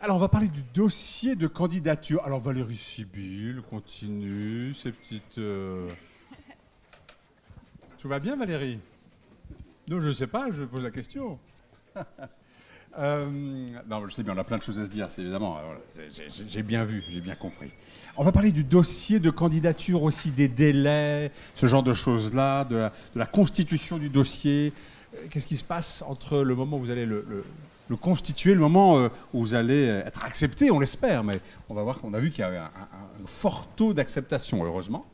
Alors, on va parler du dossier de candidature. Alors, Valérie Sibylle continue ses petites... Tout va bien, Valérie? Non, je ne sais pas, je pose la question. Non, je sais bien, on a plein de choses à se dire, c'est évidemment. Voilà, j'ai bien vu, j'ai bien compris. On va parler du dossier de candidature aussi, des délais, ce genre de choses-là, de la constitution du dossier. Qu'est-ce qui se passe entre le moment où vous allez le constituer, le moment où vous allez être accepté, on l'espère, mais on va voir qu'on a vu qu'il y avait un fort taux d'acceptation, heureusement.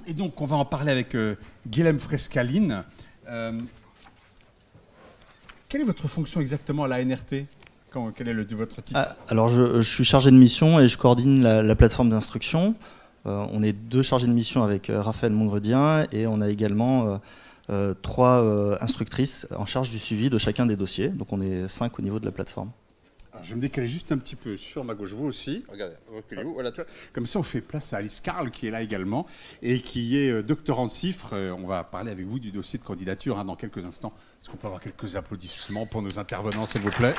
Et donc, on va en parler avec Guilhem Frescaline. Quelle est votre fonction exactement à la NRT? Quel est votre titre? Alors, je suis chargé de mission et je coordonne la plateforme d'instruction. On est 2 chargés de mission avec Raphaël Mongredien et on a également 3 instructrices en charge du suivi de chacun des dossiers. Donc, on est 5 au niveau de la plateforme. Alors, je vais me décaler juste un petit peu sur ma gauche. Vous aussi. Regardez, reculez-vous. Voilà, comme ça, on fait place à Alice Carl, qui est là également, et qui est doctorant de CIFRE. On va parler avec vous du dossier de candidature dans quelques instants. Est-ce qu'on peut avoir quelques applaudissements pour nos intervenants, s'il vous plaît?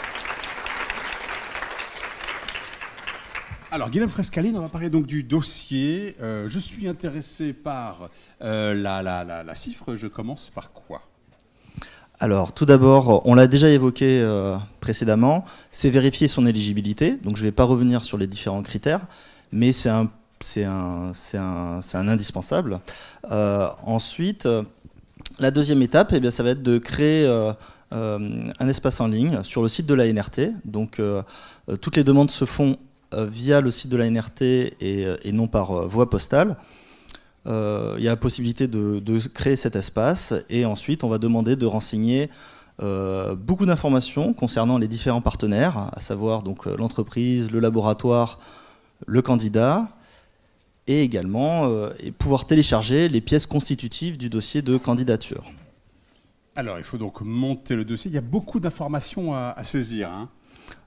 Alors, Guilhem Frescaline, on va parler donc du dossier. Je suis intéressé par la CIFRE. Je commence par quoi? Alors, tout d'abord, on l'a déjà évoqué précédemment, c'est vérifier son éligibilité. Donc, je ne vais pas revenir sur les différents critères, mais c'est un indispensable. Ensuite, la deuxième étape, eh bien, ça va être de créer un espace en ligne sur le site de la NRT. Donc, toutes les demandes se font via le site de la NRT et non par voie postale. Il y a la possibilité de créer cet espace et ensuite on va demander de renseigner beaucoup d'informations concernant les différents partenaires, à savoir donc l'entreprise, le laboratoire, le candidat et également pouvoir télécharger les pièces constitutives du dossier de candidature. Alors il faut donc monter le dossier, il y a beaucoup d'informations à saisir, hein.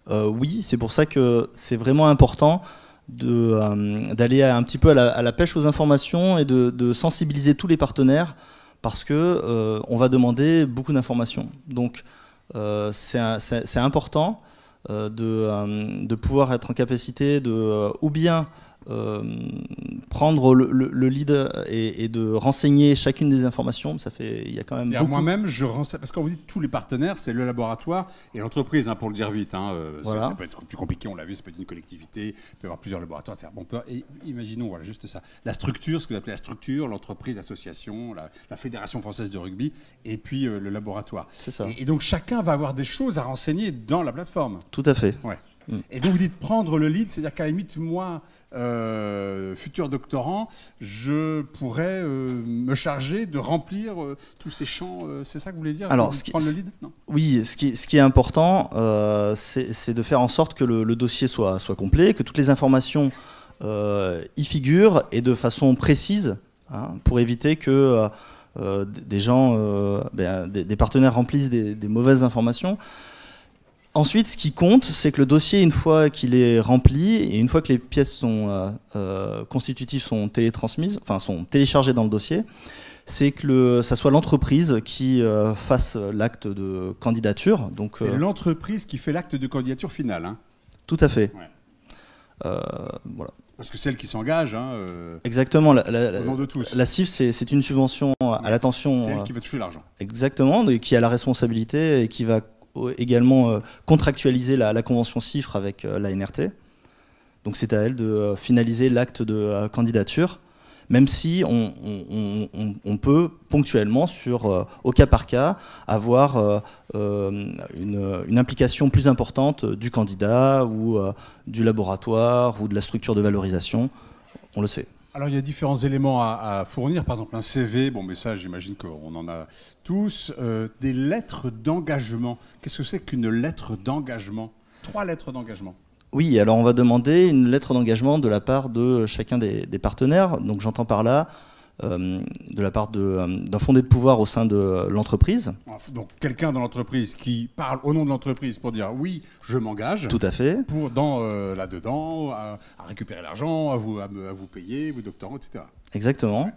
Oui, c'est pour ça que c'est vraiment important d'aller un petit peu à la pêche aux informations et de sensibiliser tous les partenaires parce que on va demander beaucoup d'informations. Donc c'est important de pouvoir être en capacité de ou bien prendre le lead et de renseigner chacune des informations. Il y a quand même beaucoup. Moi-même, je renseigne, parce qu'on vous dit tous les partenaires, c'est le laboratoire et l'entreprise, hein, pour le dire vite. Hein, voilà. Ça peut être plus compliqué, on l'a vu, ça peut être une collectivité, il peut y avoir plusieurs laboratoires. Et imaginons, voilà, juste ça. La structure, ce que vous appelez la structure, l'entreprise, l'association, la Fédération française de rugby, et puis le laboratoire. C'est ça. Et donc chacun va avoir des choses à renseigner dans la plateforme. Tout à fait. Ouais. Et donc vous dites prendre le lead, c'est-à-dire qu'à la limite, moi, futur doctorant, je pourrais me charger de remplir tous ces champs. C'est ça que vous voulez dire? Alors, prendre le lead? Non. Oui, ce qui est important, c'est de faire en sorte que le dossier soit complet, que toutes les informations y figurent et de façon précise, hein, pour éviter que des gens, des partenaires remplissent des mauvaises informations. Ensuite, ce qui compte, c'est que le dossier, une fois qu'il est rempli et une fois que les pièces constitutives sont télétransmises, enfin sont téléchargées dans le dossier, c'est que ça soit l'entreprise qui fasse l'acte de candidature. C'est l'entreprise qui fait l'acte de candidature final, hein. Tout à fait. Ouais. Voilà. Parce que celle qui s'engage, hein, exactement. Au nom de tous. La CIF, c'est une subvention à l'attention. C'est elle qui va toucher l'argent. Exactement, et qui a la responsabilité et qui va également contractualiser la convention CIFRE avec la NRT. Donc c'est à elle de finaliser l'acte de candidature, même si on peut ponctuellement, au cas par cas, avoir une implication plus importante du candidat ou du laboratoire ou de la structure de valorisation, on le sait. Alors il y a différents éléments à fournir, par exemple un CV, bon mais ça j'imagine qu'on en a tous, des lettres d'engagement. Qu'est-ce que c'est qu'une lettre d'engagement? 3 lettres d'engagement. Oui, alors on va demander une lettre d'engagement de la part de chacun des partenaires, donc j'entends par là de la part d'un fondé de pouvoir au sein de l'entreprise. Donc quelqu'un dans l'entreprise qui parle au nom de l'entreprise pour dire oui, je m'engage. Tout à fait. Pour là-dedans, à récupérer l'argent, à vous payer, vos doctorants, etc. Exactement.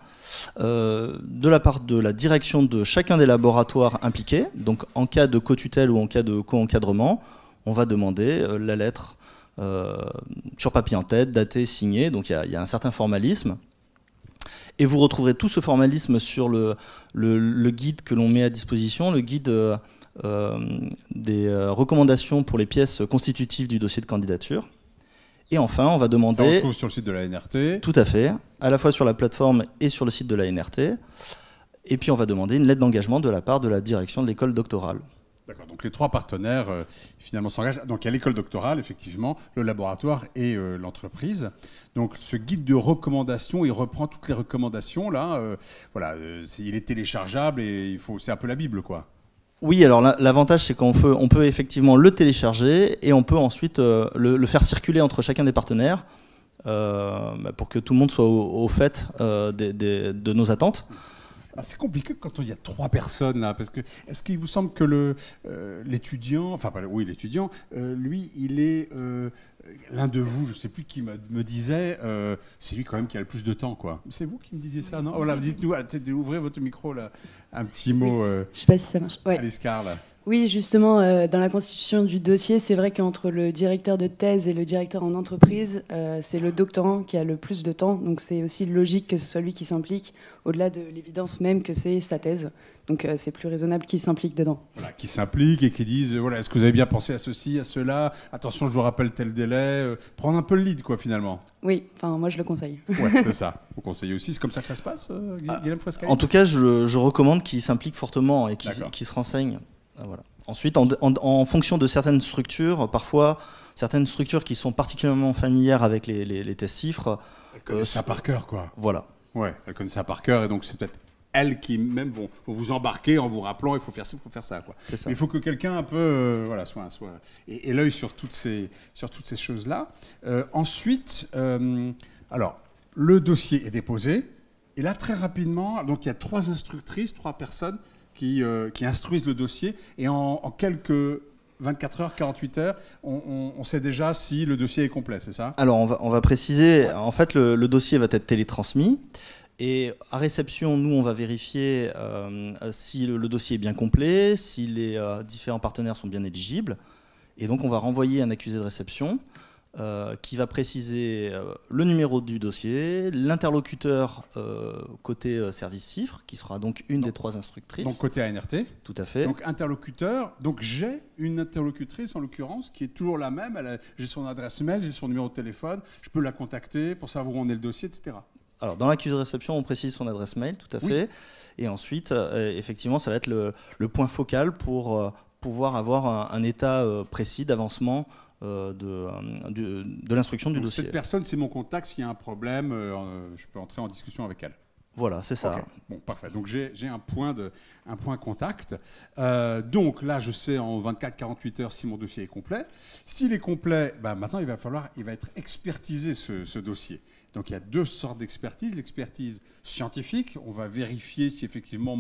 De la part de la direction de chacun des laboratoires impliqués, donc en cas de co-tutelle ou en cas de co-encadrement, on va demander la lettre sur papier en tête, datée, signée, donc il y a un certain formalisme. Et vous retrouverez tout ce formalisme sur le guide que l'on met à disposition, le guide des recommandations pour les pièces constitutives du dossier de candidature. Et enfin, on va demander... Ça, on retrouve sur le site de la NRT. Tout à fait, à la fois sur la plateforme et sur le site de la NRT. Et puis on va demander une lettre d'engagement de la part de la direction de l'école doctorale. D'accord, donc les 3 partenaires finalement s'engagent. Donc il y a l'école doctorale, effectivement, le laboratoire et l'entreprise. Donc ce guide de recommandation, il reprend toutes les recommandations là. Voilà, il est téléchargeable et c'est un peu la Bible, quoi. Oui, alors l'avantage c'est qu'on peut effectivement le télécharger et on peut ensuite le faire circuler entre chacun des partenaires pour que tout le monde soit au fait de nos attentes. Ah, c'est compliqué quand il y a 3 personnes là, parce que est-ce qu'il vous semble que l'étudiant, l'étudiant, lui, il est l'un de vous, je ne sais plus qui me disait, c'est lui quand même qui a le plus de temps, quoi. C'est vous qui me disiez ça, non? Voilà, dites-nous, ouvrez votre micro là, un petit mot. Oui. Je ne sais pas si ça marche. Ouais. Alice Carl. Oui, justement, dans la constitution du dossier, c'est vrai qu'entre le directeur de thèse et le directeur en entreprise, c'est le doctorant qui a le plus de temps. Donc c'est aussi logique que ce soit lui qui s'implique, au-delà de l'évidence même que c'est sa thèse. Donc c'est plus raisonnable qu'il s'implique dedans. Voilà, qui s'implique et qui disent, voilà, est-ce que vous avez bien pensé à ceci, à cela? Attention, je vous rappelle tel délai. Prendre un peu le lead, quoi, finalement. Oui, enfin, moi je le conseille. Ouais, c'est ça. Vous conseillez aussi, c'est comme ça que ça se passe, Guillaume Frescaille? En tout cas, je recommande qu'il s'implique fortement et qu'il se renseigne. Voilà. Ensuite, en fonction de certaines structures, parfois, certaines structures qui sont particulièrement familières avec les tests chiffres... Elles connaissent ça par cœur, quoi. Voilà. Ouais, elles connaissent ça par cœur, et donc c'est peut-être elles qui même vont vous embarquer en vous rappelant il faut faire ci, il faut faire ça, quoi. C'est ça. Il faut que quelqu'un un peu soit et l'œil sur toutes ces choses-là. Ensuite, alors, le dossier est déposé, et là, très rapidement, donc il y a 3 instructrices, 3 personnes qui instruisent le dossier, et en quelques 24 heures, 48 heures, on sait déjà si le dossier est complet, c'est ça? Alors, on va préciser, en fait, le dossier va être télétransmis, et à réception, nous, on va vérifier si le dossier est bien complet, si les différents partenaires sont bien éligibles, et donc on va renvoyer un accusé de réception qui va préciser le numéro du dossier, l'interlocuteur côté service chiffres, qui sera donc une des 3 instructrices. Donc côté ANRT. Tout à fait. Donc interlocuteur. Donc j'ai une interlocutrice en l'occurrence qui est toujours la même. J'ai son adresse mail, j'ai son numéro de téléphone. Je peux la contacter pour savoir où on est le dossier, etc. Alors dans l'accusé de réception, on précise son adresse mail, tout à fait. Et ensuite, effectivement, ça va être le point focal pour pouvoir avoir un état précis d'avancement de l'instruction du dossier. Cette personne, c'est mon contact. S'il y a un problème, je peux entrer en discussion avec elle. Voilà, c'est ça. Okay. Bon, parfait. Donc j'ai un point contact. Donc là, je sais en 24-48 heures si mon dossier est complet. S'il est complet, maintenant il va être expertisé ce dossier. Donc il y a 2 sortes d'expertise. L'expertise scientifique, on va vérifier si effectivement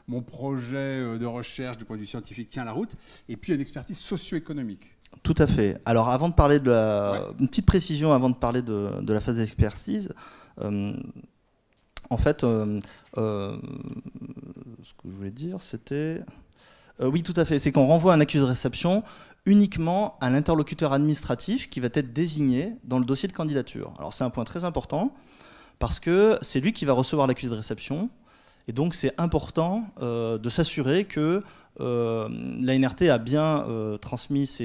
mon projet de recherche du point de vue scientifique tient la route. Et puis il y a une expertise socio-économique. Tout à fait. Alors avant de parler une petite précision avant de parler de la phase d'expertise. En fait, ce que je voulais dire, c'était... oui, tout à fait. C'est qu'on renvoie un accusé de réception uniquement à l'interlocuteur administratif qui va être désigné dans le dossier de candidature. Alors c'est un point très important parce que c'est lui qui va recevoir l'accusé de réception. Et donc c'est important de s'assurer que l'ANRT a bien transmis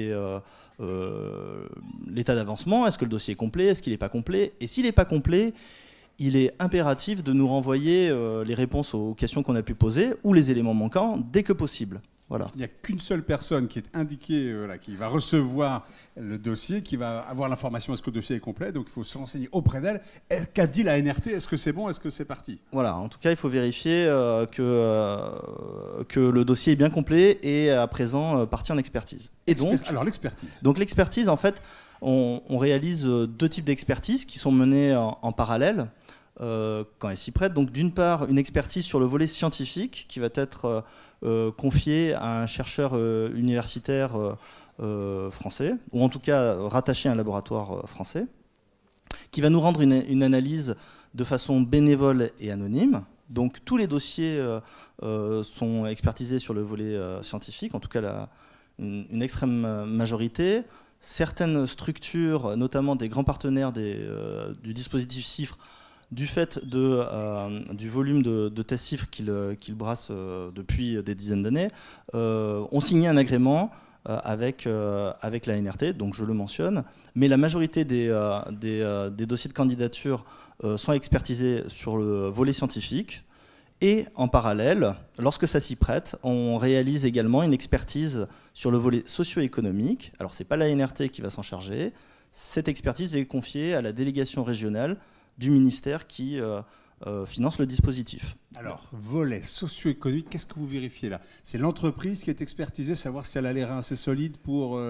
l'état d'avancement. Est-ce que le dossier est complet? Est-ce qu'il n'est pas complet? Et s'il n'est pas complet, il est impératif de nous renvoyer les réponses aux questions qu'on a pu poser ou les éléments manquants dès que possible. Voilà. Il n'y a qu'une seule personne qui est indiquée, qui va recevoir le dossier, qui va avoir l'information est-ce que le dossier est complet, donc il faut se renseigner auprès d'elle. Qu'a dit la NRT? Est-ce que c'est bon? Est-ce que c'est parti? Voilà, en tout cas, il faut vérifier que le dossier est bien complet et à présent parti en expertise. Et alors l'expertise. Donc l'expertise, en fait, on réalise 2 types d'expertise qui sont menées en parallèle. Quand elle s'y prête. Donc d'une part, une expertise sur le volet scientifique qui va être confiée à un chercheur universitaire français, ou en tout cas rattaché à un laboratoire français, qui va nous rendre une analyse de façon bénévole et anonyme. Donc tous les dossiers sont expertisés sur le volet scientifique, en tout cas une extrême majorité. Certaines structures, notamment des grands partenaires du dispositif CIFRE, du fait du volume de tests CIFRE qu'ils brassent depuis des dizaines d'années, ont signé un agrément avec la NRT, donc je le mentionne. Mais la majorité des dossiers de candidature sont expertisés sur le volet scientifique. Et en parallèle, lorsque ça s'y prête, on réalise également une expertise sur le volet socio-économique. Alors ce n'est pas la NRT qui va s'en charger. Cette expertise est confiée à la délégation régionale du ministère qui finance le dispositif. Alors, volet socio-économique, qu'est-ce que vous vérifiez là? C'est l'entreprise qui est expertisée, savoir si elle a les reins assez solides pour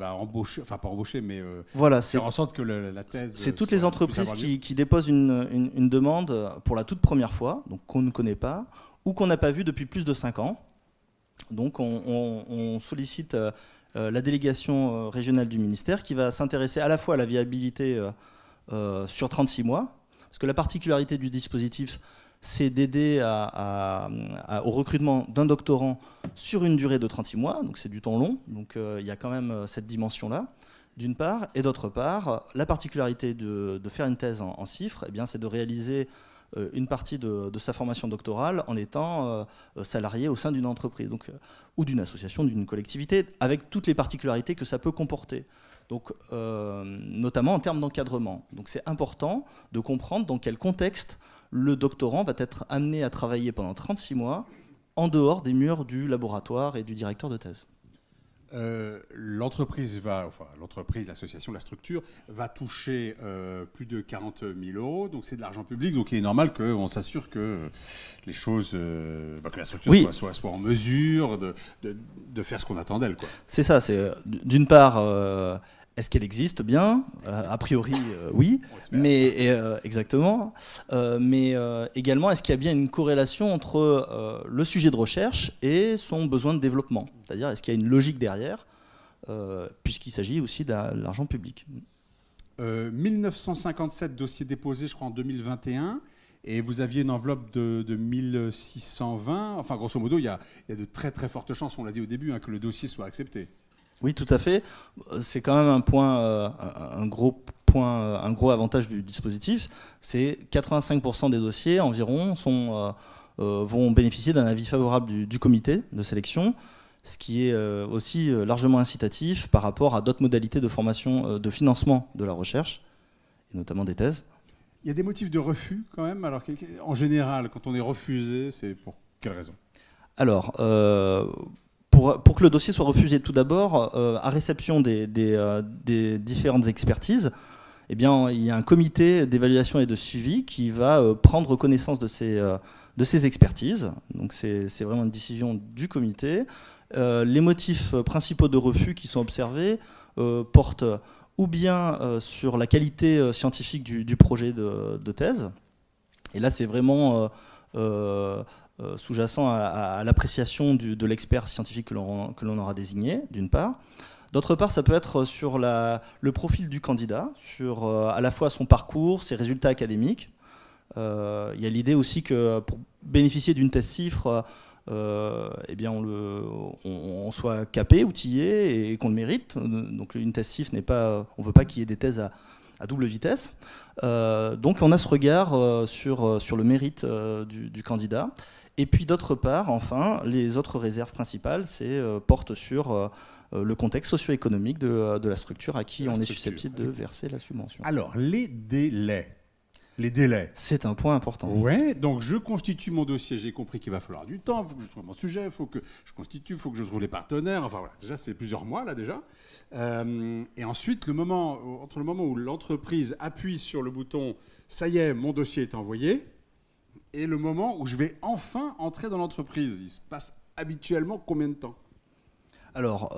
embaucher, enfin pas embaucher, mais voilà, faire en sorte que la thèse... C'est toutes les entreprises qui déposent une demande pour la toute première fois, donc qu'on ne connaît pas, ou qu'on n'a pas vu depuis plus de 5 ans. Donc on sollicite la délégation régionale du ministère qui va s'intéresser à la fois à la viabilité sur 36 mois, parce que la particularité du dispositif, c'est d'aider au recrutement d'un doctorant sur une durée de 36 mois, donc c'est du temps long, donc il y a quand même cette dimension-là, d'une part, et d'autre part, la particularité de faire une thèse en CIFRE, eh bien, c'est de réaliser une partie de sa formation doctorale en étant salarié au sein d'une entreprise, donc, ou d'une association, d'une collectivité, avec toutes les particularités que ça peut comporter. Donc, notamment en termes d'encadrement. Donc c'est important de comprendre dans quel contexte le doctorant va être amené à travailler pendant 36 mois en dehors des murs du laboratoire et du directeur de thèse. L'entreprise, l'association, la structure va toucher plus de 40 000 euros, donc c'est de l'argent public, donc il est normal qu'on s'assure que les choses, que la structure soit en mesure de faire ce qu'on attend d'elle. C'est ça, c'est d'une part, est-ce qu'elle existe bien? A priori, oui, mais exactement. Mais également, est-ce qu'il y a bien une corrélation entre le sujet de recherche et son besoin de développement? C'est-à-dire, est-ce qu'il y a une logique derrière, puisqu'il s'agit aussi de l'argent public. 1957 dossiers déposés, je crois, en 2021. Et vous aviez une enveloppe de 1620. Enfin, grosso modo, il y a de très très fortes chances, on l'a dit au début, que le dossier soit accepté. Oui, tout à fait. C'est quand même un gros avantage du dispositif. C'est 85% des dossiers environ vont bénéficier d'un avis favorable du comité de sélection, ce qui est aussi largement incitatif par rapport à d'autres modalités de formation, de financement de la recherche, et notamment des thèses. Il y a des motifs de refus quand même. Alors, en général, quand on est refusé, c'est pour quelle raison? Alors, pour que le dossier soit refusé, tout d'abord, à réception des différentes expertises, eh bien, il y a un comité d'évaluation et de suivi qui va prendre connaissance de ces expertises. Donc c'est vraiment une décision du comité. Les motifs principaux de refus qui sont observés portent ou bien sur la qualité scientifique du projet de thèse. Et là, c'est vraiment sous-jacent à l'appréciation de l'expert scientifique que l'on aura désigné, d'une part. D'autre part, ça peut être sur le profil du candidat, sur à la fois son parcours, ses résultats académiques. Il y a l'idée aussi que pour bénéficier d'une thèse CIFRE, eh bien on soit capé, outillé et qu'on le mérite. Donc une thèse CIFRE n'est pas, on ne veut pas qu'il y ait des thèses à double vitesse. Donc on a ce regard sur le mérite du candidat. Et puis d'autre part, enfin, les autres réserves principales portent sur le contexte socio-économique de la structure à qui on est susceptible de verser la subvention. Alors, les délais. Les délais. C'est un point important. Ouais, donc je constitue mon dossier, j'ai compris qu'il va falloir du temps, il faut que je trouve mon sujet, il faut que je constitue, il faut que je trouve les partenaires, enfin voilà, déjà c'est plusieurs mois là déjà. Et ensuite, entre le moment où l'entreprise appuie sur le bouton « ça y est, mon dossier est envoyé », et le moment où je vais enfin entrer dans l'entreprise, il se passe habituellement combien de temps? Alors,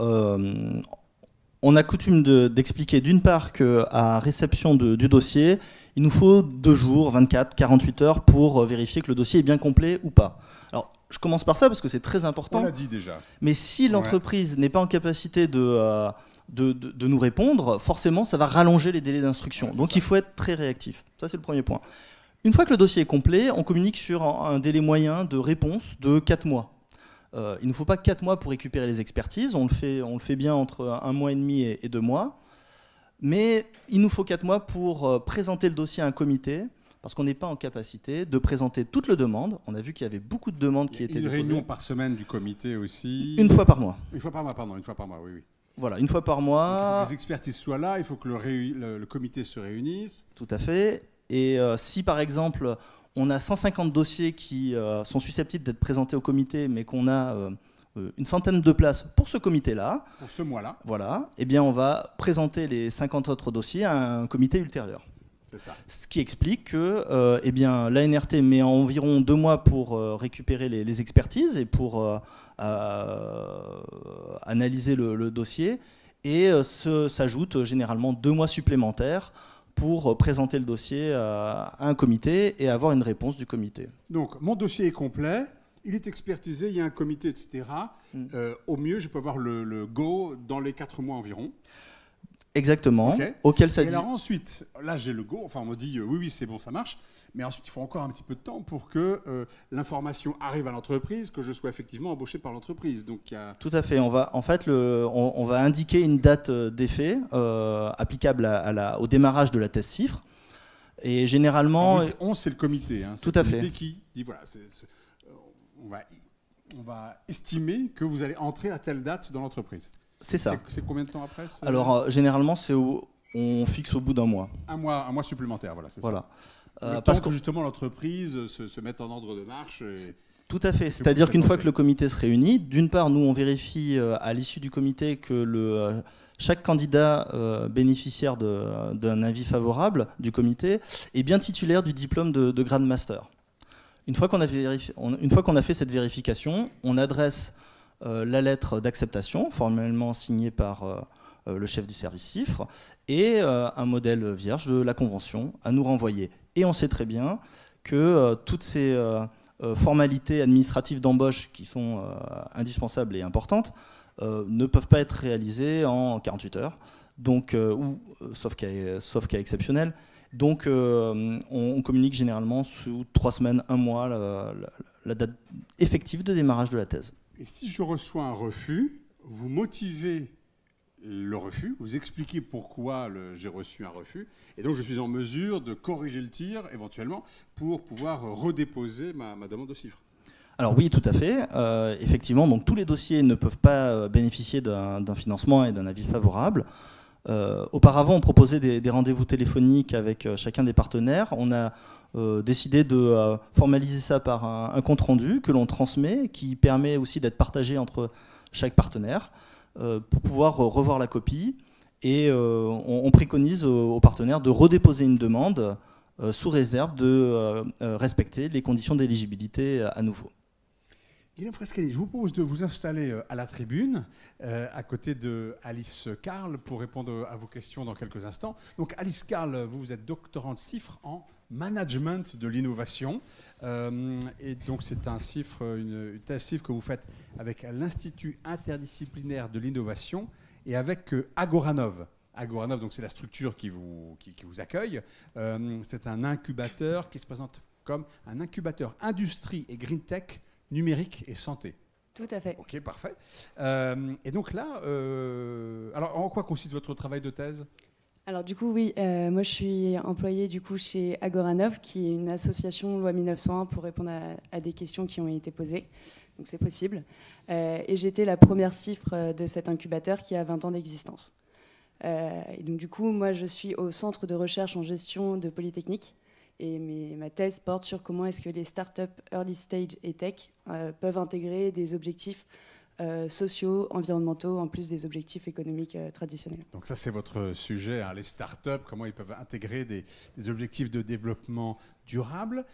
on a coutume d'expliquer d'une part qu'à réception du dossier, il nous faut 2 jours, 24, 48 heures pour vérifier que le dossier est bien complet ou pas. Alors, je commence par ça parce que c'est très important. On l'a dit déjà. Mais si l'entreprise n'est pas en capacité de nous répondre, forcément, ça va rallonger les délais d'instruction. Ouais, donc, il faut être très réactif. Ça, c'est le premier point. Une fois que le dossier est complet, on communique sur un délai moyen de réponse de 4 mois. il ne nous faut pas 4 mois pour récupérer les expertises, on le fait bien entre 1 mois et demi et 2 mois, mais il nous faut 4 mois pour présenter le dossier à un comité, parce qu'on n'est pas en capacité de présenter toute la demande. On a vu qu'il y avait beaucoup de demandes qui étaient déposées. Une réunion par semaine du comité aussi. Une fois par mois. Une fois par mois, pardon, une fois par mois, oui. Voilà, une fois par mois. Donc, il faut que les expertises soient là, il faut que le comité se réunisse. Tout à fait. Et si par exemple, on a 150 dossiers qui sont susceptibles d'être présentés au comité, mais qu'on a une centaine de places pour ce comité-là. Pour ce mois-là. Voilà. Eh bien, on va présenter les 50 autres dossiers à un comité ultérieur. C'est ça. Ce qui explique que eh bien, l'ANRT met environ 2 mois pour récupérer les expertises et pour analyser le dossier. Et s'ajoutent généralement 2 mois supplémentaires pour présenter le dossier à un comité et avoir une réponse du comité. Donc, mon dossier est complet, il est expertisé, il y a un comité, etc. Au mieux, je peux avoir le go dans les 4 mois environ. Exactement. Okay. Auquel ça et dit... alors ensuite, là j'ai le go, enfin on me dit oui, c'est bon, ça marche. Mais ensuite, il faut encore un petit peu de temps pour que l'information arrive à l'entreprise, que je sois effectivement embauché par l'entreprise. Donc, Tout à fait. On va indiquer une date d'effet applicable au démarrage de la thèse CIFRE. Et généralement... c'est le comité. Hein, tout à fait. C'est le comité qui dit, voilà, on va estimer que vous allez entrer à telle date dans l'entreprise. C'est ça. C'est combien de temps après Alors, généralement, on fixe au bout d'un mois. Un mois supplémentaire, voilà. Voilà. Parce que justement l'entreprise se mette en ordre de marche. Tout à fait. C'est-à-dire qu'une fois que le comité se réunit, d'une part, nous, on vérifie à l'issue du comité que chaque candidat bénéficiaire d'un avis favorable du comité est bien titulaire du diplôme de grade master. Une fois qu'on a fait cette vérification, on adresse la lettre d'acceptation, formellement signée par le chef du service CIFRE, et un modèle vierge de la convention à nous renvoyer. Et on sait très bien que toutes ces formalités administratives d'embauche qui sont indispensables et importantes ne peuvent pas être réalisées en 48 heures, donc, sauf cas exceptionnel. Donc on communique généralement sous 3 semaines, 1 mois, la date effective de démarrage de la thèse. Et si je reçois un refus, vous motivez le refus, vous expliquez pourquoi j'ai reçu un refus, et donc je suis en mesure de corriger le tir éventuellement pour pouvoir redéposer ma demande de CIFRE. Alors oui, tout à fait. Effectivement, donc tous les dossiers ne peuvent pas bénéficier d'un financement et d'un avis favorable. Auparavant, on proposait des rendez-vous téléphoniques avec chacun des partenaires. On a décidé de formaliser ça par un compte-rendu que l'on transmet, qui permet aussi d'être partagé entre chaque partenaire pour pouvoir revoir la copie. Et on préconise aux partenaires de redéposer une demande sous réserve de respecter les conditions d'éligibilité à nouveau. Guillaume Frescali, je vous propose de vous installer à la tribune, à côté de Alice Carle, pour répondre à vos questions dans quelques instants. Donc Alice Carle, vous êtes doctorante CIFRE en management de l'innovation. Et donc c'est une thèse CIFRE que vous faites avec l'Institut interdisciplinaire de l'innovation et avec Agoranov. Agoranov, donc c'est la structure qui vous accueille. C'est un incubateur qui se présente comme un incubateur industrie et green tech, numérique et santé. Tout à fait. Ok, parfait. Et donc là, alors en quoi consiste votre travail de thèse ? Alors du coup, oui, moi je suis employée du coup chez Agoranov, qui est une association loi 1901 pour répondre à des questions qui ont été posées. Donc c'est possible. Et j'étais la première CIFRE de cet incubateur qui a 20 ans d'existence. Et donc du coup, moi je suis au centre de recherche en gestion de Polytechnique. Et ma thèse porte sur comment est-ce que les startups early stage et tech peuvent intégrer des objectifs sociaux, environnementaux, en plus des objectifs économiques traditionnels. Donc ça, c'est votre sujet, hein, les startups, comment ils peuvent intégrer des objectifs de développement durable.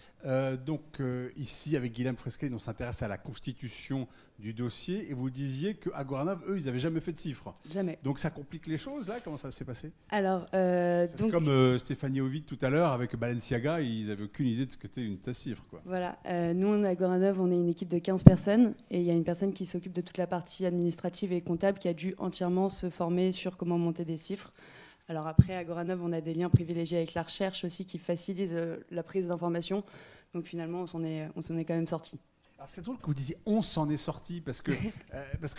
Ici, avec Guillaume Frescali, on s'intéresse à la constitution du dossier, et vous disiez qu'Agoranov, eux, ils n'avaient jamais fait de CIFRE. Jamais. Donc ça complique les choses, là ? Comment ça s'est passé ? Alors, c'est comme Stéphanie Ovid tout à l'heure, avec Balenciaga, ils n'avaient aucune idée de ce que c'était une thèse CIFRE, quoi. Voilà. Nous, à Agoranov, on est une équipe de 15 personnes, et il y a une personne qui s'occupe de toute la partie administrative et comptable qui a dû entièrement se former sur comment monter des CIFRE. Alors après, à Agoranov, on a des liens privilégiés avec la recherche aussi qui facilise la prise d'informations. Donc finalement, on s'en est quand même sorti. Alors c'est drôle que vous disiez on s'en est sorti parce que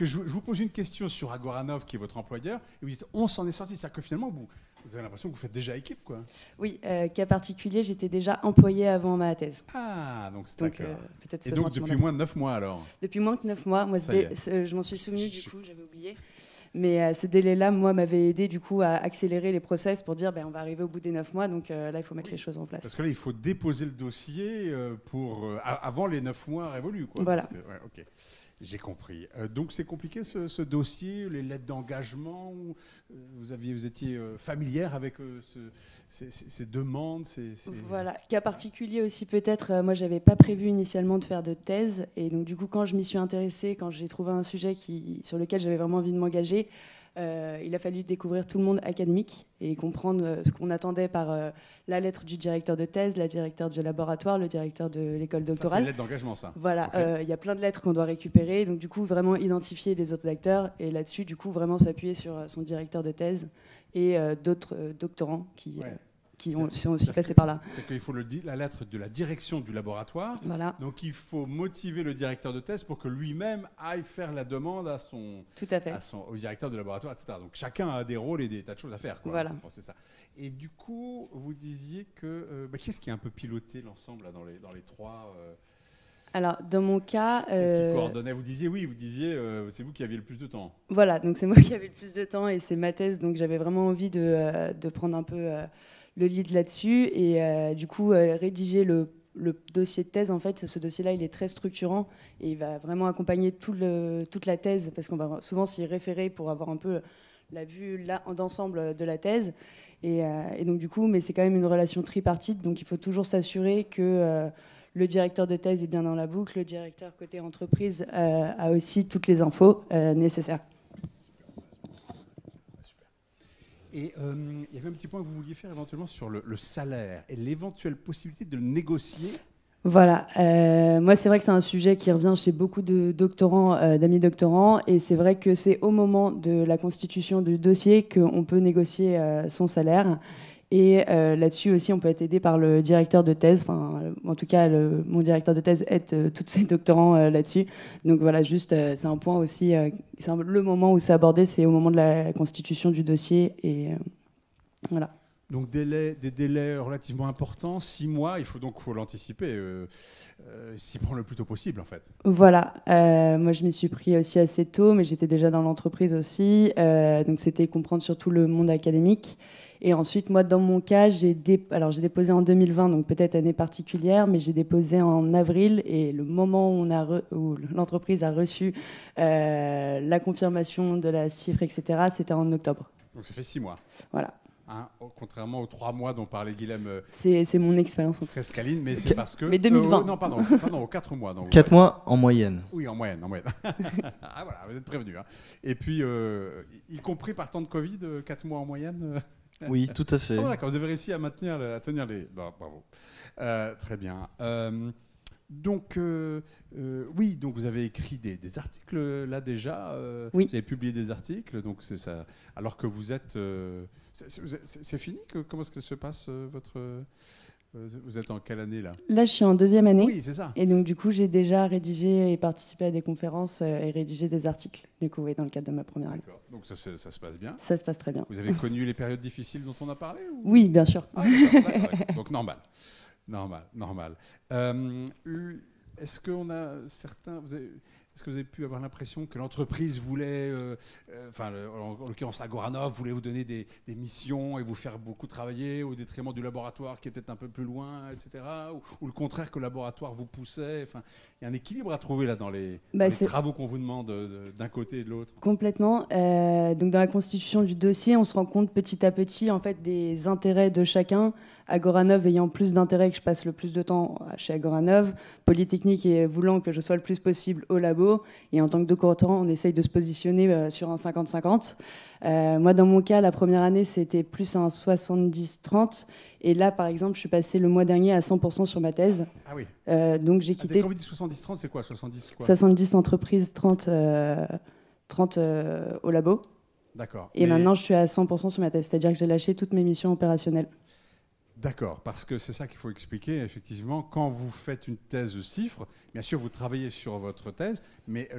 je vous pose une question sur Agoranov qui est votre employeur et vous dites on s'en est sorti, c'est-à-dire que finalement vous avez l'impression que vous faites déjà équipe quoi. Oui, cas particulier, j'étais déjà employée avant ma thèse. Ah donc c'est Donc, d'accord. peut-être Et donc depuis moins de 9 mois alors. Depuis moins que 9 mois, moi Ça y je m'en suis souvenue du coup, j'avais oublié. Mais ce délai-là, moi, m'avait aidé du coup à accélérer les process pour dire on va arriver au bout des 9 mois, donc là, il faut mettre les choses en place. Parce que là, il faut déposer le dossier avant les 9 mois révolus. Quoi, voilà. Ok, j'ai compris. Donc c'est compliqué ce dossier, les lettres d'engagement. Vous étiez familière avec ces demandes Voilà. Cas particulier aussi peut-être, moi, j'avais pas prévu initialement de faire de thèse. Et donc du coup, quand je m'y suis intéressée, quand j'ai trouvé un sujet sur lequel j'avais vraiment envie de m'engager, il a fallu découvrir tout le monde académique et comprendre ce qu'on attendait par la lettre du directeur de thèse, la directeur du laboratoire, le directeur de l'école doctorale. Ça, c'est une lettre d'engagement, ça. Voilà, il y a plein de lettres qu'on doit récupérer. Donc, du coup, vraiment identifier les autres acteurs et là-dessus, du coup, vraiment s'appuyer sur son directeur de thèse et d'autres doctorants qui sont aussi passés par là. C'est qu'il faut la lettre de la direction du laboratoire. Voilà. Donc il faut motiver le directeur de thèse pour que lui-même aille faire la demande Tout à fait. au directeur du laboratoire, etc. Donc chacun a des rôles et des tas de choses à faire. Quoi. Voilà. Bon, c'est ça. Et du coup, vous disiez que... qui est-ce qui a un peu piloté l'ensemble là, dans les trois Alors, dans mon cas... Qu'est-ce qui coordonnait ? Vous disiez, c'est vous qui aviez le plus de temps. Voilà, donc c'est moi qui avais le plus de temps et c'est ma thèse, donc j'avais vraiment envie de prendre un peu le lead là-dessus et du coup rédiger le dossier de thèse. En fait, ce dossier-là, il est très structurant et il va vraiment accompagner toute la thèse parce qu'on va souvent s'y référer pour avoir un peu la vue d'ensemble de la thèse. Et donc du coup, mais c'est quand même une relation tripartite, donc il faut toujours s'assurer que le directeur de thèse est bien dans la boucle, le directeur côté entreprise a aussi toutes les infos nécessaires. Et il y avait un petit point que vous vouliez faire éventuellement sur le salaire et l'éventuelle possibilité de le négocier. Voilà, moi c'est vrai que c'est un sujet qui revient chez beaucoup de doctorants, d'amis doctorants, et c'est vrai que c'est au moment de la constitution du dossier qu'on peut négocier son salaire. Et là-dessus aussi, on peut être aidé par le directeur de thèse. Enfin, en tout cas, mon directeur de thèse aide tous ces doctorants là-dessus. Donc voilà, juste, c'est un point aussi. Le moment où c'est abordé, c'est au moment de la constitution du dossier. Et voilà. Donc des délais relativement importants, 6 mois. Il faut l'anticiper. 6 mois le plus tôt possible, en fait. Voilà. Moi, je m'y suis pris aussi assez tôt, mais j'étais déjà dans l'entreprise aussi. Donc c'était comprendre surtout le monde académique. Et ensuite, moi, dans mon cas, j'ai déposé en 2020, donc peut-être année particulière, mais j'ai déposé en avril. Et le moment où l'entreprise a reçu la confirmation de la cifre, etc., c'était en octobre. Donc ça fait 6 mois. Voilà. Hein, contrairement aux 3 mois dont parlait Guilhem c'est mon expérience. Frescaline, mais c'est parce que... Mais 2020. Non, pardon, aux 4 mois. Donc, 4 mois en moyenne. Oui, en moyenne. Ah voilà, vous êtes prévenus. Hein. Et puis, y compris par temps de Covid, 4 mois en moyenne Oui, tout à fait. Oh, d'accord, vous avez réussi à tenir les... Bon, bravo. Très bien. Donc, oui, donc vous avez écrit des articles là déjà. Oui. Vous avez publié des articles, donc c'est ça. Alors que vous êtes... c'est fini comment est-ce que se passe votre... Vous êtes en quelle année là ? Là, je suis en 2e année. Oui, c'est ça. Et donc, du coup, j'ai déjà rédigé et participé à des conférences et rédigé des articles, du coup, oui, dans le cadre de ma première année. D'accord. Donc, ça se passe bien. Ça se passe très bien. Vous avez connu les périodes difficiles dont on a parlé ou... Oui, bien sûr. Ah, d'accord. Donc, normal. Est-ce qu'on a certains... Est-ce que vous avez pu avoir l'impression que l'entreprise voulait, en l'occurrence Agoranov, voulait vous donner des missions et vous faire beaucoup travailler au détriment du laboratoire qui est peut-être un peu plus loin, etc. Ou le contraire, que le laboratoire vous poussait. Enfin, il y a un équilibre à trouver là dans les travaux qu'on vous demande d'un côté et de l'autre. Complètement. Donc dans la constitution du dossier, on se rend compte petit à petit en fait des intérêts de chacun. Agoranov ayant plus d'intérêt que je passe le plus de temps chez Agoranov, Polytechnique et voulant que je sois le plus possible au labo, et en tant que doctorant, on essaye de se positionner sur un 50-50. Moi, dans mon cas, la première année, c'était plus un 70-30, et là, par exemple, je suis passée le mois dernier à 100% sur ma thèse. Ah oui. Donc j'ai quitté... Quand vous dites 70-30, c'est quoi 70 quoi 70 entreprises, 30 au labo. D'accord. Et maintenant, je suis à 100% sur ma thèse, c'est-à-dire que j'ai lâché toutes mes missions opérationnelles. D'accord, parce que c'est ça qu'il faut expliquer. Effectivement, quand vous faites une thèse CIFRE, bien sûr, vous travaillez sur votre thèse, mais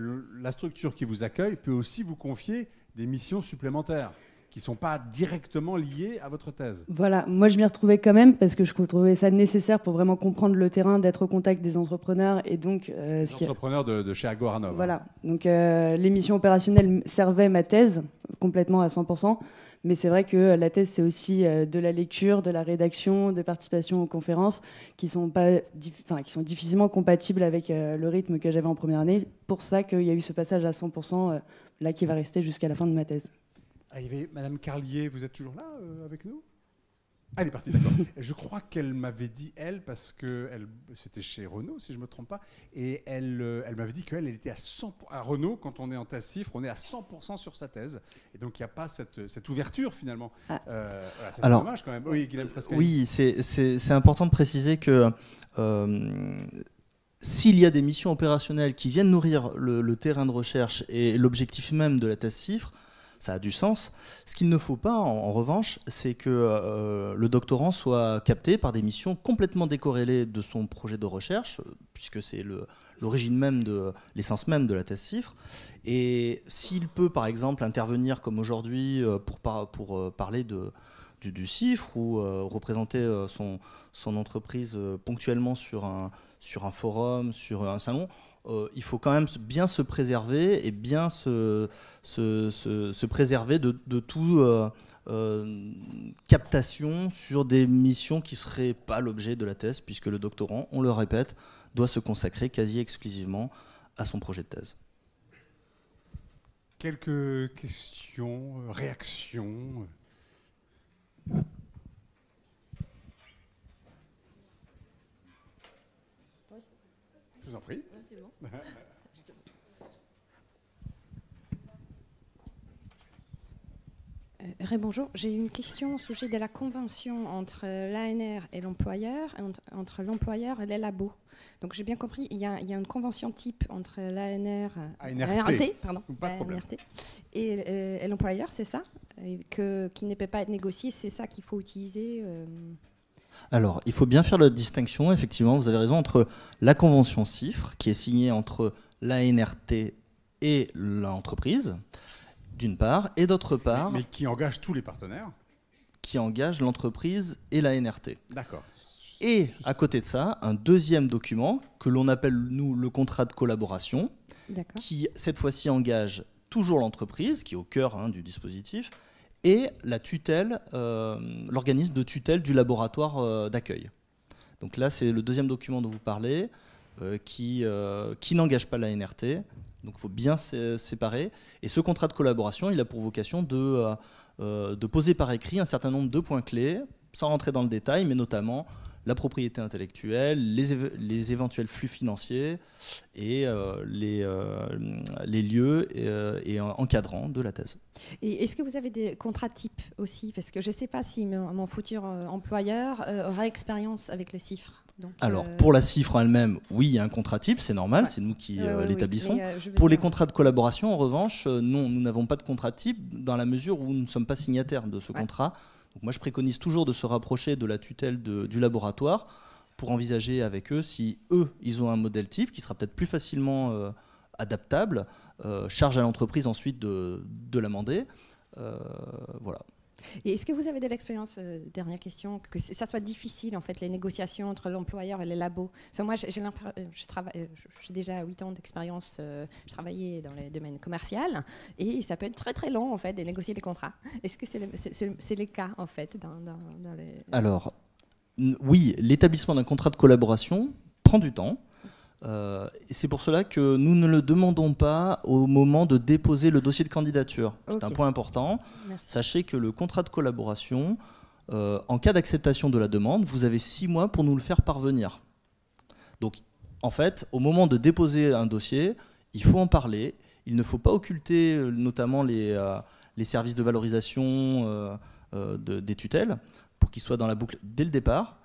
la structure qui vous accueille peut aussi vous confier des missions supplémentaires qui ne sont pas directement liées à votre thèse. Voilà, moi je m'y retrouvais quand même parce que je trouvais ça nécessaire pour vraiment comprendre le terrain, d'être au contact des entrepreneurs et donc... Les entrepreneurs de chez Agoranov. Voilà, donc les missions opérationnelles servaient ma thèse complètement à 100%. Mais c'est vrai que la thèse, c'est aussi de la lecture, de la rédaction, de participation aux conférences qui sont difficilement compatibles avec le rythme que j'avais en première année. Pour ça qu'il y a eu ce passage à 100% là qui va rester jusqu'à la fin de ma thèse. Ah, il y avait Madame Carlier, vous êtes toujours là avec nous ? Elle est partie, d'accord. Je crois qu'elle m'avait dit, parce que c'était chez Renault, si je ne me trompe pas, et elle m'avait dit qu'elle était à 100%. À Renault, quand on est en thèse CIFRE, on est à 100% sur sa thèse. Et donc, il n'y a pas cette ouverture, finalement. Voilà, c'est dommage, quand même. Oui, Guilhem Frescani. Oui, c'est important de préciser que s'il y a des missions opérationnelles qui viennent nourrir le terrain de recherche et l'objectif même de la thèse CIFRE, ça a du sens. Ce qu'il ne faut pas, en revanche, c'est que le doctorant soit capté par des missions complètement décorrélées de son projet de recherche, puisque c'est l'origine même l'essence même de la thèse CIFRE. Et s'il peut, par exemple, intervenir comme aujourd'hui pour parler du CIFRE ou représenter son entreprise ponctuellement sur un forum, sur un salon, il faut quand même bien se préserver et bien se préserver de toute captation sur des missions qui ne seraient pas l'objet de la thèse, puisque le doctorant, on le répète, doit se consacrer quasi exclusivement à son projet de thèse. Quelques questions, réactions. Je vous en prie. C'est bon. Bonjour, j'ai une question au sujet de la convention entre l'ANR et l'employeur, entre l'employeur et les labos. Donc j'ai bien compris, il y a une convention type entre l'ANR et l'employeur, c'est ça, qui ne peut pas être négociée, c'est ça qu'il faut utiliser. Alors, il faut bien faire la distinction, effectivement, vous avez raison, entre la convention CIFRE, qui est signée entre l'ANRT et l'entreprise, d'une part, et d'autre part... Mais qui engage tous les partenaires. Qui engage l'entreprise et l'ANRT. D'accord. Et, à côté de ça, un deuxième document, que l'on appelle, nous, le contrat de collaboration, qui, cette fois-ci, engage toujours l'entreprise, qui est au cœur du dispositif, et la tutelle, l'organisme de tutelle du laboratoire d'accueil. Donc là, c'est le deuxième document dont vous parlez, qui n'engage pas la NRT. Donc il faut bien séparer. Et ce contrat de collaboration, il a pour vocation de poser par écrit un certain nombre de points clés, sans rentrer dans le détail, mais notamment la propriété intellectuelle, les éventuels flux financiers et les lieux et encadrants de la thèse. Et est-ce que vous avez des contrats types aussi? Parce que je ne sais pas si mon futur employeur aura expérience avec le CIFRE. Donc, alors, pour la CIFRE elle-même, oui, il y a un contrat type, c'est normal, c'est nous qui l'établissons. Pour les contrats de collaboration, en revanche, non, nous n'avons pas de contrat type dans la mesure où nous ne sommes pas signataires de ce contrat. Donc moi, je préconise toujours de se rapprocher de la tutelle du laboratoire pour envisager avec eux si eux, ils ont un modèle type qui sera peut-être plus facilement adaptable, charge à l'entreprise ensuite de l'amender. Voilà. Et est-ce que vous avez de l'expérience, dernière question, que ça soit difficile en fait les négociations entre l'employeur et les labos? Moi, j'ai déjà 8 ans d'expérience, je travaillais dans le domaine commercial et ça peut être très très long en fait de négocier des contrats. Est-ce que c'est le cas en fait dans les... Alors, oui, l'établissement d'un contrat de collaboration prend du temps. Et c'est pour cela que nous ne le demandons pas au moment de déposer le dossier de candidature. C'est un point important. Merci. Sachez que le contrat de collaboration, en cas d'acceptation de la demande, vous avez 6 mois pour nous le faire parvenir. Donc, en fait, au moment de déposer un dossier, il faut en parler. Il ne faut pas occulter notamment les services de valorisation des tutelles pour qu'ils soient dans la boucle dès le départ.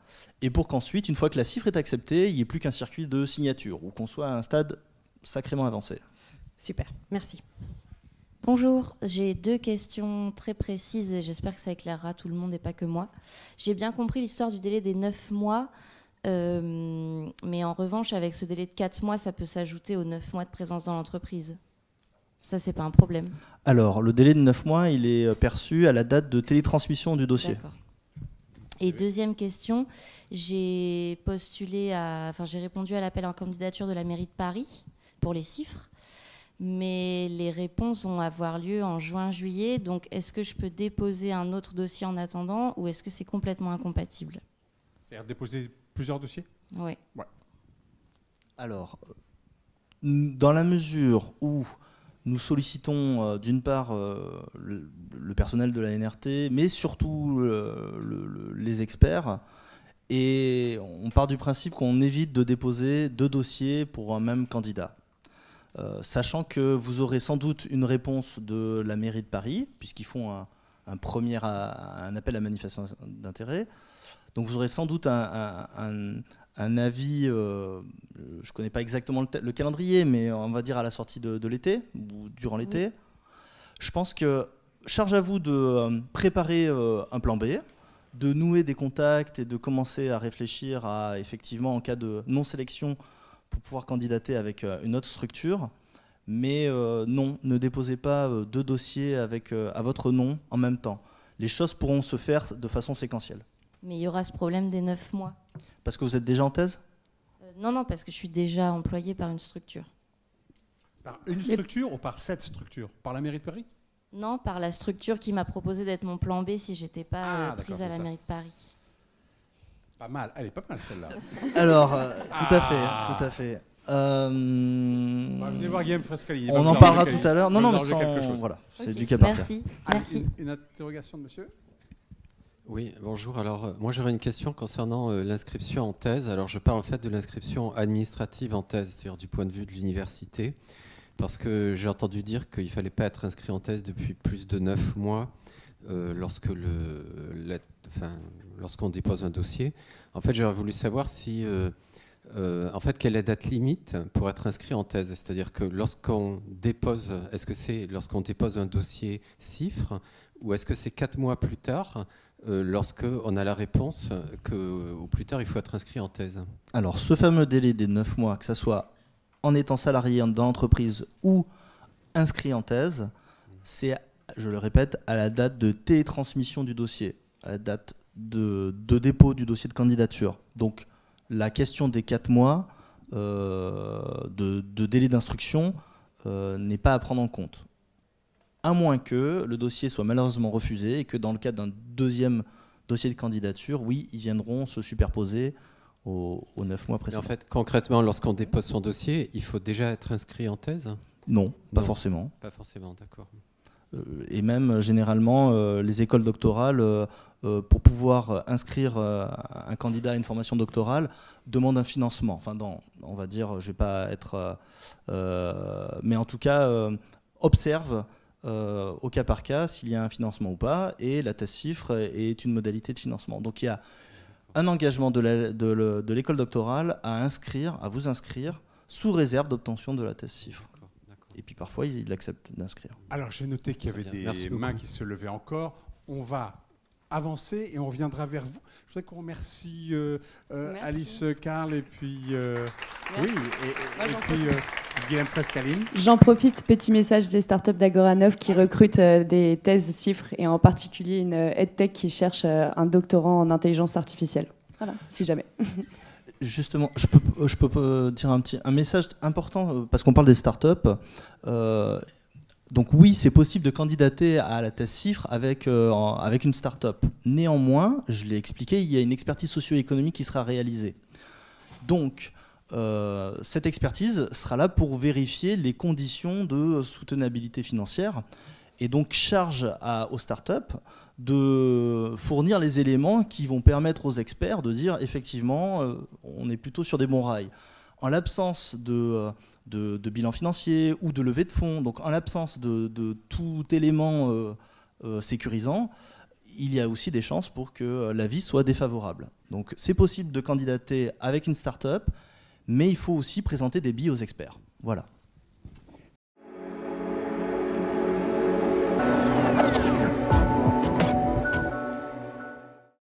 Et pour qu'ensuite, une fois que la CIFRE est acceptée, il n'y ait plus qu'un circuit de signature ou qu'on soit à un stade sacrément avancé. Super, merci. Bonjour, j'ai 2 questions très précises et j'espère que ça éclairera tout le monde et pas que moi. J'ai bien compris l'histoire du délai des 9 mois, mais en revanche, avec ce délai de 4 mois, ça peut s'ajouter aux 9 mois de présence dans l'entreprise. Ça, c'est pas un problème. Alors, le délai de 9 mois, il est perçu à la date de télétransmission du dossier. D'accord. Et deuxième question, j'ai répondu à l'appel en candidature de la mairie de Paris pour les CIFRE. Mais les réponses vont avoir lieu en juin-juillet. Donc, est-ce que je peux déposer un autre dossier en attendant ou est-ce que c'est complètement incompatible? C'est-à-dire déposer plusieurs dossiers? Oui. Ouais. Alors, dans la mesure où nous sollicitons d'une part le personnel de la NRT, mais surtout les experts, et on part du principe qu'on évite de déposer 2 dossiers pour un même candidat. Sachant que vous aurez sans doute une réponse de la mairie de Paris, puisqu'ils font un appel à manifestation d'intérêt. Donc vous aurez sans doute un avis, je ne connais pas exactement le calendrier, mais on va dire à la sortie de l'été, ou durant l'été. Je pense que charge à vous de préparer un plan B, de nouer des contacts et de commencer à réfléchir à, effectivement, en cas de non-sélection, pour pouvoir candidater avec une autre structure. Mais non, ne déposez pas 2 dossiers à votre nom en même temps. Les choses pourront se faire de façon séquentielle. Mais il y aura ce problème des 9 mois. Parce que vous êtes déjà en thèse? Non, parce que je suis déjà employée par une structure. Par une structure ou par cette structure? Par la mairie de Paris? Non, par la structure qui m'a proposé d'être mon plan B si j'étais pas prise à la mairie de Paris. Pas mal, elle est pas mal celle-là. Alors, tout à fait. Venez voir Guillaume Frescalini. On en parlera tout à l'heure. Non, mais voilà, c'est du cas par cas. Merci. Une interrogation de monsieur? Oui, bonjour. Alors, moi, j'aurais une question concernant l'inscription en thèse. Alors, je parle en fait de l'inscription administrative en thèse, c'est-à-dire du point de vue de l'université, parce que j'ai entendu dire qu'il ne fallait pas être inscrit en thèse depuis plus de 9 mois lorsqu'on dépose un dossier. En fait, j'aurais voulu savoir si, quelle est la date limite pour être inscrit en thèse. C'est-à-dire que lorsqu'on dépose, est-ce que c'est lorsqu'on dépose un dossier CIFRE ou est-ce que c'est 4 mois plus tard lorsqu'on a la réponse qu'au plus tard il faut être inscrit en thèse? Alors, ce fameux délai des 9 mois, que ce soit en étant salarié dans l'entreprise ou inscrit en thèse, c'est, je le répète, à la date de télétransmission du dossier, à la date de dépôt du dossier de candidature. Donc, la question des 4 mois de délai d'instruction n'est pas à prendre en compte. À moins que le dossier soit malheureusement refusé et que dans le cadre d'un deuxième dossier de candidature, oui, ils viendront se superposer aux 9 mois précédents. Et en fait, concrètement, lorsqu'on dépose son dossier, il faut déjà être inscrit en thèse? Non, pas forcément. Pas forcément, d'accord. Et même, généralement, les écoles doctorales, pour pouvoir inscrire un candidat à une formation doctorale, demandent un financement. Enfin, on va dire, je ne vais pas être... mais en tout cas, observe au cas par cas s'il y a un financement ou pas, et la thèse CIFRE est une modalité de financement. Donc il y a un engagement de l'école doctorale à vous inscrire sous réserve d'obtention de la thèse CIFRE. Et puis parfois, il accepte d'inscrire. Alors j'ai noté qu'il y avait des mains qui se levaient encore. On va avancer et on reviendra vers vous. Je voudrais qu'on remercie Alice Karl et puis Guillaume Frescalini. J'en profite, petit message des startups d'Agora 9 qui recrutent des thèses CIFRE et en particulier une EdTech qui cherche un doctorant en intelligence artificielle. Voilà, si jamais. Justement, je peux dire un message important parce qu'on parle des startups. Donc oui, c'est possible de candidater à la thèse CIFRE avec une start-up. Néanmoins, je l'ai expliqué, il y a une expertise socio-économique qui sera réalisée. Donc, cette expertise sera là pour vérifier les conditions de soutenabilité financière et donc charge aux start-up de fournir les éléments qui vont permettre aux experts de dire effectivement, on est plutôt sur des bons rails. En l'absence de bilan financier ou de levée de fonds, donc en l'absence de tout élément sécurisant, il y a aussi des chances pour que l'avis soit défavorable. Donc c'est possible de candidater avec une start-up, mais il faut aussi présenter des billes aux experts. Voilà.